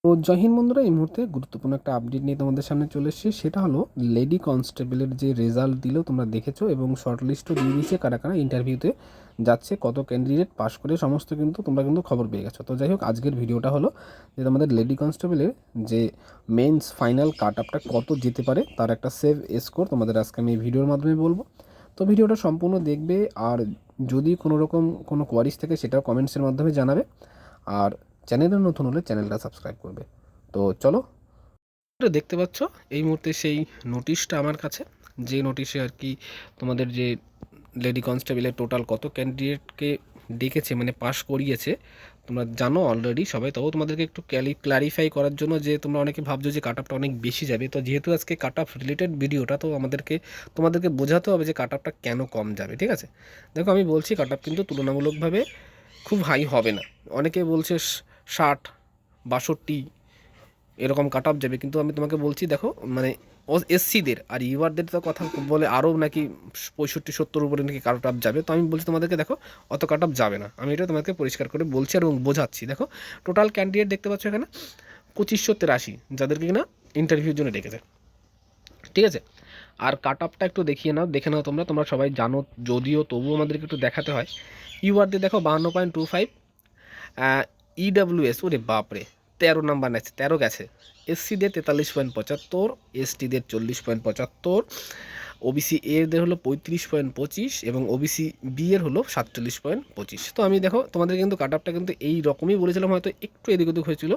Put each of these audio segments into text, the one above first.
তো জয় হিন্দ বন্ধুরা, এই মুহূর্তে গুরুত্বপূর্ণ একটা আপডেট নিয়ে তোমাদের সামনে চলে এসেছি। সেটা হলো লেডি কনস্টেবলের যে রেজাল্ট দিল তোমরা দেখেছো, এবং শর্টলিস্টও দিয়ে দিয়েছে কারা কারা ইন্টারভিউতে যাচ্ছে, কত ক্যান্ডিডেট পাশ করে সমস্ত কিন্তু তোমরা কিন্তু খবর পেয়ে গেছো। তো যাই হোক, আজকের ভিডিওটা হলো যে তোমাদের লেডি কনস্টেবলের যে মেন্স ফাইনাল কাট আপটা কত যেতে পারে তার একটা সেভ স্কোর তোমাদের আজকে আমি এই ভিডিওর মাধ্যমে বলবো। তো ভিডিওটা সম্পূর্ণ দেখবে, আর যদি কোনো রকম কোনো কোয়ারিজ থাকে সেটাও কমেন্টসের মাধ্যমে জানাবে। আর চ্যানেলে নতুন হলে চ্যানেলটা সাবস্ক্রাইব করবে। তো চলো, এটা দেখতে পাচ্ছ এই মুহূর্তে সেই নোটিশটা আমার কাছে, যে নোটিশে আর কি তোমাদের যে লেডি কনস্টেবলের টোটাল কত ক্যান্ডিডেটকে ডেকেছে, মানে পাস করিয়েছে, তোমরা জানো অলরেডি সবাই। তবু তোমাদেরকে একটু ক্লারিফাই করার জন্য, যে তোমরা অনেকে ভাবছো যে কাট আপটা অনেক বেশি যাবে, তো যেহেতু আজকে কাট আপ রিলেটেড ভিডিওটা, তো তোমাদেরকে বোঝাতে হবে যে কাট আপটা কেন কম যাবে। ঠিক আছে, দেখো আমি বলছি কাট আপ কিন্তু তুলনামূলকভাবে খুব হাই হবে না। অনেকে বলছে 60-62 এরকম কাট অফ যাবে, কিন্তু আমি তোমাকে বলছি দেখো, মানে এসসিদের আর ইউআরদের তো কথা বলে আরও নাকি 65-70 উপরে নাকি কাট অফ যাবে। তো আমি বলছি তোমাদেরকে দেখো, অত কাট অফ যাবে না। আমি এটা তোমাকে পরিষ্কার করে বলছি এবং বোঝাচ্ছি। দেখো টোটাল ক্যান্ডিডেট দেখতে পাচ্ছ এখানে 2583, যাদেরকে কিনা ইন্টারভিউর জন্য ডেকেছে। ঠিক আছে, আর কাট অফটা একটু দেখে নাও তোমরা সবাই জানো, যদিও তবুও আমাদেরকে একটু দেখাতে হয়। ইউআরদের দেখো 52.25, ইডাব্লিউএস ওরে বাপরে 13 নাম্বার নেছে, 13 গেছে। এসসিদের 43.75, এসটিদের 40.75, ওবিসি এদের হলো 35.25 এবং ওবিসি বি এর হলো 47.25। তো আমি দেখো তোমাদের কিন্তু কাট আপটা কিন্তু এই রকমই বলেছিলাম, হয়তো একটু এদিক ওদিক হয়েছিল,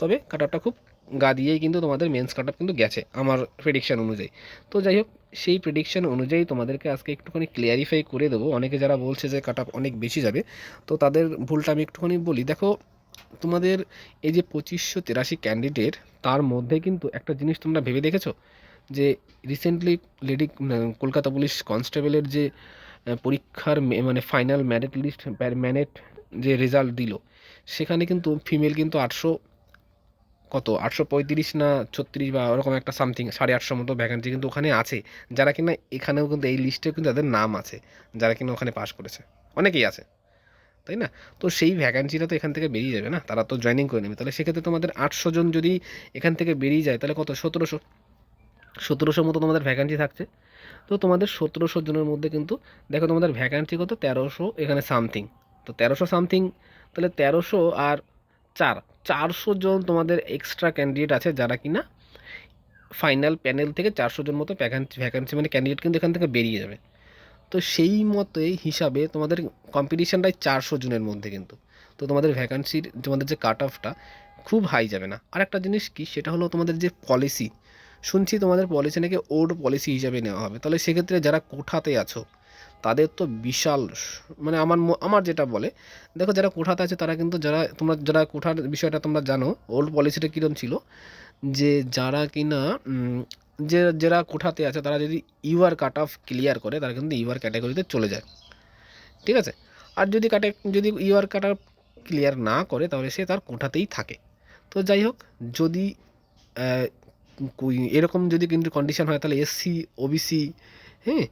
তবে কাট আপটা খুব গা দিয়েই কিন্তু তোমাদের মেন্স কাট আপ কিন্তু গেছে আমার প্রেডিকশান অনুযায়ী। তো যাই হোক, সেই প্রেডিকশান অনুযায়ী তোমাদেরকে আজকে একটুখানি ক্লিয়ারিফাই করে দেবো। অনেকে যারা বলছে যে কাট আপ অনেক বেশি যাবে, তো তাদের ভুলটা আমি একটুখানি বলি। দেখো তোমাদের এই যে 2583 ক্যান্ডিডেট, তার মধ্যে কিন্তু একটা জিনিস তোমরা ভেবে দেখেছো যে রিসেন্টলি লেডি কলকাতা পুলিশ কনস্টেবলের যে পরীক্ষার মানে ফাইনাল ম্যারিট লিস্ট, ম্যানেট যে রেজাল্ট দিল, সেখানে কিন্তু ফিমেল কিন্তু 835 না 36 বা ওরকম একটা সামথিং 850 মতো ভ্যাকান্সি কিন্তু ওখানে আছে, যারা কিনা এখানেও কিন্তু এই লিস্টেও কিন্তু তাদের নাম আছে, যারা কিনা ওখানে পাশ করেছে অনেকেই আছে, তাই না? তো সেই ভ্যাকান্সিটা তো এখান থেকে বেরিয়ে যাবে না, তারা তো জয়েনিং করে নেবে। তাহলে সেক্ষেত্রে তোমাদের 800 জন যদি এখান থেকে বেরিয়ে যায়, তাহলে কত 1700 মতো তোমাদের ভ্যাকান্সি থাকছে। তো তোমাদের 1700 জনের মধ্যে কিন্তু দেখো তোমাদের ভ্যাকান্সি কত 1300 এখানে সামথিং। তো 1300 সামথিং, তাহলে 1300 আর 400 জন তোমাদের এক্সট্রা ক্যান্ডিডেট আছে, যারা কিনা ফাইনাল প্যানেল থেকে 400 জন মতো ভ্যাকান্সি মানে ক্যান্ডিডেট কিন্তু এখান থেকে বেরিয়ে যাবে। তো সেই মতোই হিসাবে তোমাদের কম্পিটিশানটাই 400 জনের মধ্যে কিন্তু। তো তোমাদের ভ্যাকান্সির তোমাদের যে কাট অফটা খুব হাই যাবে না। আর একটা জিনিস কি, সেটা হলো তোমাদের যে পলিসি, শুনছি তোমাদের পলিসি নাকি ওল্ড পলিসি হিসাবে নেওয়া হবে। তাহলে সেক্ষেত্রে যারা কোঠাতে আছো তাদের তো বিশাল মানে আমার যেটা বলে, দেখো যারা কোঠাতে আছে তারা কিন্তু, যারা কোঠার বিষয়টা তোমরা জানো, ওল্ড পলিসিটা কীরকম ছিল, যে যারা কিনা যারা কোঠাতে আছে তারা যদি ইউআর কাট অফ ক্লিয়ার করে, তারা কিন্তু ইউআর ক্যাটাগরিতে চলে যায়। ঠিক আছে, আর যদি ইউআর কাট অফ ক্লিয়ার না করে, তাহলে সে তার কোঠাতেই থাকে। তো যাই হোক, যদি এরকম যদি কিন্তু কন্ডিশন হয়, তাহলে এসসি, ওবিসি, হ্যাঁ,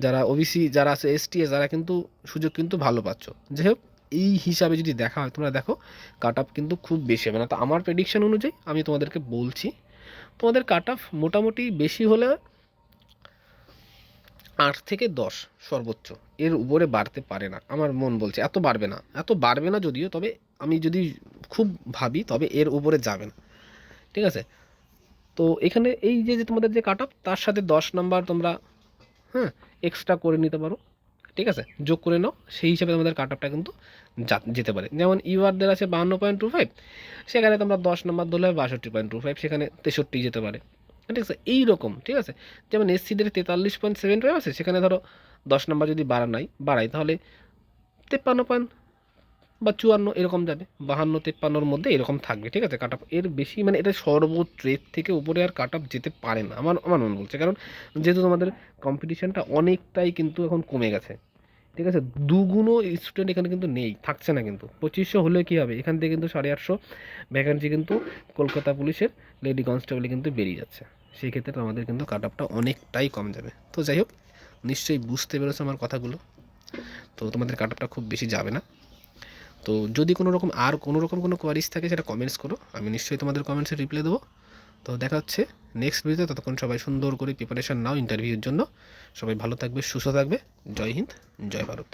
যারা ওবিসি যারা আছে, এসটিএস, যারা কিন্তু সুযোগ কিন্তু ভালো পাচ্ছ। যাই হোক, এই হিসাবে যদি দেখা হয়, তোমরা দেখো কাট অফ কিন্তু খুব বেশি হবে না। তো আমার প্রেডিকশন অনুযায়ী আমি তোমাদেরকে বলছি, তোমাদের কাট অফ মোটামুটি বেশি হলে 8 থেকে 10 সর্বোচ্চ, এর উপরে বাড়তে পারে না। আমার মন বলছে এত বাড়বে না যদিও, তবে আমি যদি খুব ভাবি, তবে এর উপরে যাবে না। ঠিক আছে, তো এখানে এই যে তোমাদের যে কাট অফ, তার সাথে 10 নাম্বার তোমরা, হ্যাঁ, এক্সট্রা করে নিতে পারো। ঠিক আছে, যোগ করে নাও, সেই হিসাবে তোমাদের কাট অফটা কিন্তু যেতে পারে। যেমন ইউআরদের আছে 52.25, সেখানে তোমরা 10 নাম্বার ধরলে 62.25, সেখানে 63 যেতে পারে। ঠিক আছে, এইরকম। ঠিক আছে, যেমন এসসিদের 43.75 আছে, সেখানে ধরো 10 নাম্বার যদি বাড়াই, তাহলে 53 বা 54 এরকম যাবে, 52-53-র মধ্যে এরকম থাকবে। ঠিক আছে, কাট অফ এর বেশি মানে এটা সর্বোচ্চ, এর থেকে উপরে আর কাট অফ যেতে পারে না, আমার মনে বলছে। কারণ যেহেতু তোমাদের কম্পিটিশানটা অনেকটাই কিন্তু এখন কমে গেছে। ঠিক আছে, দুগুণও স্টুডেন্ট এখানে কিন্তু থাকছে না। কিন্তু 2500 হলে কী হবে, এখান থেকে কিন্তু 850 ভ্যাকান্সি কিন্তু কলকাতা পুলিশের লেডি কনস্টেবলে কিন্তু বেরিয়ে যাচ্ছে। সেই ক্ষেত্রে আমাদের কিন্তু কাট অফটা অনেকটাই কম যাবে। তো যাই হোক, নিশ্চয়ই বুঝতে পেরেছো আমার কথাগুলো। তো তোমাদের কাট অফটা খুব বেশি যাবে না। তো যদি কোনো রকম কোনো কোয়ারিজ থাকে সেটা কমেন্টস করো, আমি নিশ্চয়ই তোমাদের কমেন্টসে রিপ্লাই দেবো। তো দেখা হচ্ছে নেক্সট ভিডিওতে, ততক্ষণ সবাই সুন্দর করে প্রিপারেশান নাও ইন্টারভিউর জন্য। সবাই ভালো থাকবে, সুস্থ থাকবে। জয় হিন্দ, জয় ভারত।